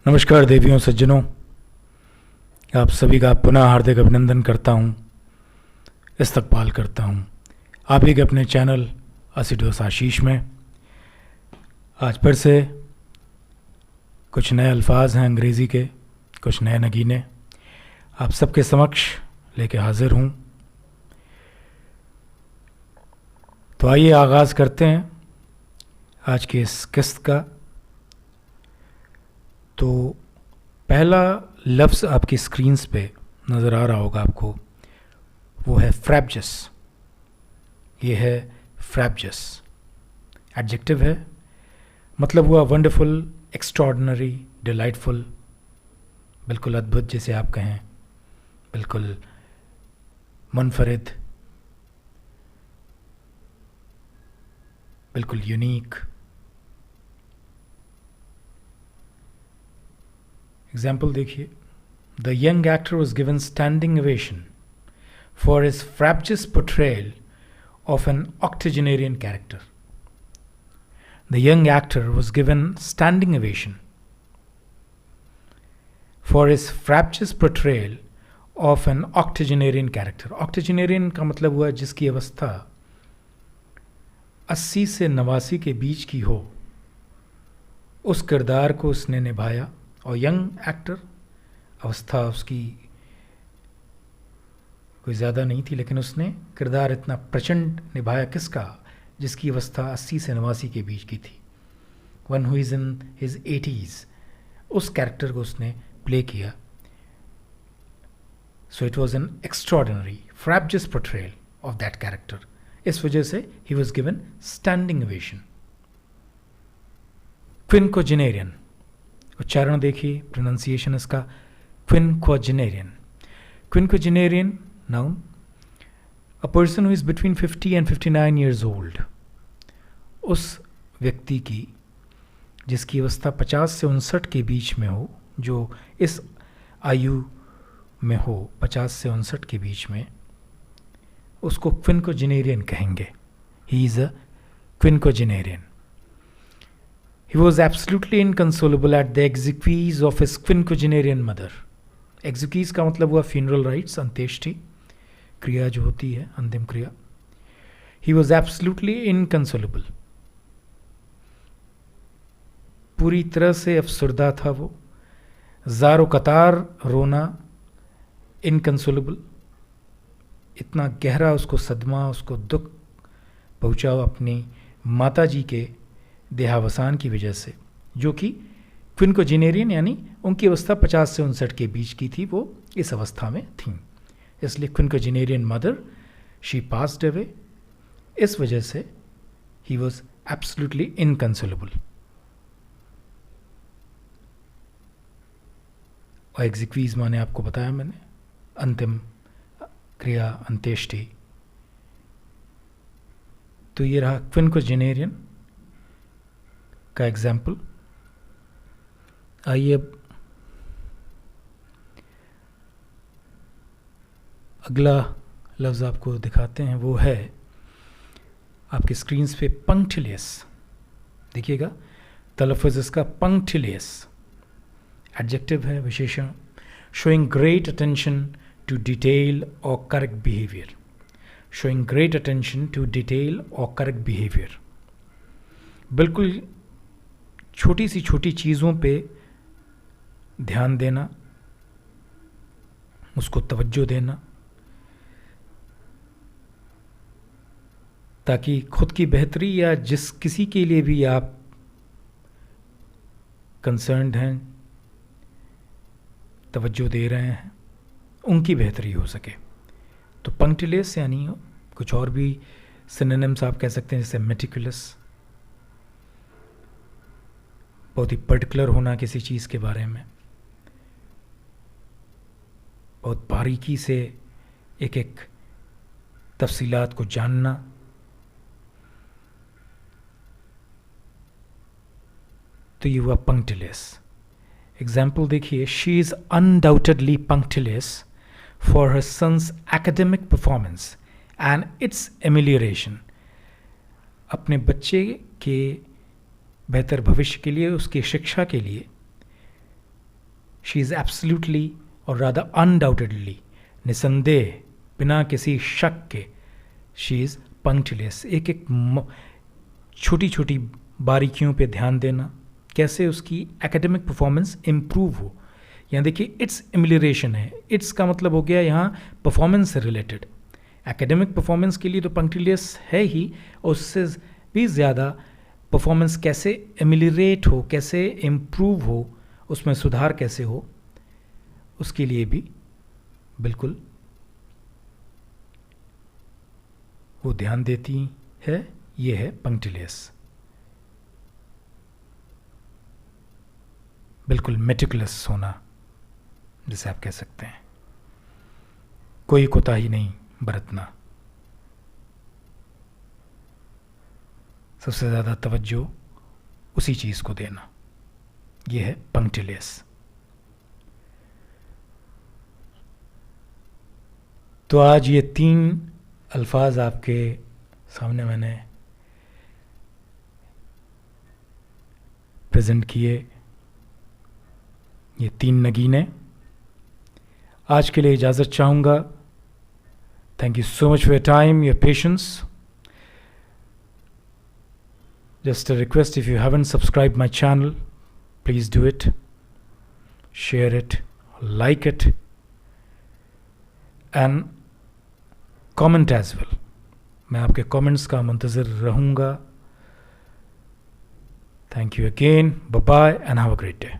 नमस्कार देवियों सज्जनों, आप सभी का पुनः हार्दिक अभिनंदन करता हूं, इस्तकबाल करता हूं आप ही के अपने चैनल असिडोस आशीष में। आज फिर से कुछ नए अल्फाज हैं अंग्रेज़ी के, कुछ नए नगीने आप सबके समक्ष लेके हाजिर हूं। तो आइए आगाज़ करते हैं आज की इस किस्त का। तो पहला लफ्ज़ आपकी स्क्रीन्स पे नज़र आ रहा होगा आपको, वो है फ्रैबजस। ये है फ्रैबजस, एडजेक्टिव है, मतलब हुआ वंडरफुल, एक्स्ट्रॉर्डनरी, डिलाइटफुल, बिल्कुल अद्भुत जिसे आप कहें, बिल्कुल मुनफरिद, बिल्कुल यूनिक। एग्जाम्पल देखिए, the young actor was given standing ovation for his frabjous portrayal of an octogenarian character. The young actor was given standing ovation for his frabjous portrayal of an octogenarian character. Octogenarian का मतलब हुआ जिसकी अवस्था 80 से 89 के बीच की हो, उस किरदार को उसने निभाया। और यंग एक्टर, अवस्था उसकी कोई ज़्यादा नहीं थी, लेकिन उसने किरदार इतना प्रचंड निभाया किसका, जिसकी अवस्था 80 से 89 के बीच की थी। One who is in his 80s, उस कैरेक्टर को उसने प्ले किया। So it was an extraordinary frabjous portrayal of that character. इस वजह से ही was given standing ovation. Quinquagenarian, उच्चारण देखिए, प्रोनाउंसिएशन इसका क्विनक्वाजेनेरियन। Quinquagenarian, noun, a person who is between 50 and 59 years old. उस व्यक्ति की जिसकी अवस्था 50 से 59 के बीच में हो, जो इस आयु में हो 50 से 59 के बीच में, उसको क्विनक्वाजेनेरियन कहेंगे। He is a quinquagenarian. He was absolutely inconsolable at the exequies of his quinquagenarian mother. एग्जीक्यूज का मतलब हुआ फ्यूनरल राइट्स, अंत्येष्टि क्रिया जो होती है, अंतिम क्रिया। ही वॉज एब्सोल्युटली इनकंसोलेबल, पूरी तरह से अफसरदा था वो, ज़ारो कतार रोना, इनकंसोलेबल, इतना गहरा उसको सदमा, उसको दुख पहुंचा अपनी माता जी के देहावसान की वजह से, जो कि क्विनक्वाजेनेरियन यानी उनकी अवस्था 50 से 59 के बीच की थी, वो इस अवस्था में थी। इसलिए क्विनक्वाजेनेरियन मदर, शी पास्ड अवे, इस वजह से ही वॉज एब्सोल्युटली इनकंसोलेबल। और एग्जीक्वीज माने आपको बताया मैंने, अंतिम क्रिया, अंत्येष्टि। तो ये रहा क्विनक्वाजेनेरियन का एग्जाम्पल। आइए अब अगला लफ्ज़ आपको दिखाते हैं, वो है आपकी स्क्रीन्स पे पंक्टिलियस। देखिएगा, तलफ़ुज़ इसका पंक्टिलियस, एडजेक्टिव है, विशेषण, showing great attention to detail और correct behaviour. Showing great attention to detail और करेक्ट बिहेवियर, बिल्कुल छोटी सी छोटी चीज़ों पे ध्यान देना, उसको तवज्जो देना, ताकि खुद की बेहतरी या जिस किसी के लिए भी आप कंसर्न्ड हैं, तवज्जो दे रहे हैं, उनकी बेहतरी हो सके। तो पंक्टिलियस यानी कुछ और भी सिनोनिम्स आप कह सकते हैं, जैसे मेटिकुलस, बहुत ही पर्टिकुलर होना किसी चीज़ के बारे में, बहुत बारीकी से एक एक तफसीलात को जानना। तो ये हुआ पंक्टिलियस। एग्जाम्पल देखिए, she is undoubtedly punctilious for her son's academic performance and its amelioration. अपने बच्चे के बेहतर भविष्य के लिए, उसकी शिक्षा के लिए शी इज़ एब्सोल्युटली और रादर अनडाउटेडली, निसंदेह, बिना किसी शक के, शी इज़ पंक्चुअलियस। एक एक छोटी छोटी बारीकियों पे ध्यान देना, कैसे उसकी एकेडमिक परफॉर्मेंस इम्प्रूव हो। यहाँ देखिए इट्स एमिलियरेशन है, इट्स का मतलब हो गया यहाँ परफॉर्मेंस से रिलेटेड। एकेडमिक परफॉर्मेंस के लिए तो पंक्चुअलियस है ही, और उससे भी ज़्यादा परफॉर्मेंस कैसे एमिलियरेट हो, कैसे इम्प्रूव हो, उसमें सुधार कैसे हो, उसके लिए भी बिल्कुल वो ध्यान देती है। ये है पंक्चुअलियस, बिल्कुल मेटिकुलस होना जिसे आप कह सकते हैं, कोई कोताही नहीं बरतना, सबसे ज़्यादा तवज्जो उसी चीज़ को देना, ये है पंक्चुअलियस। तो आज ये 3 अल्फाज आपके सामने मैंने प्रेजेंट किए, ये 3 नगीने। आज के लिए इजाज़त चाहूँगा। Thank you so much for your time, your patience. Just a request, if you haven't subscribed my channel, please do it, share it, like it, and comment as well. मैं आपके comments का मुंतज़िर रहूँगा। Thank you again. Bye-bye and have a great day.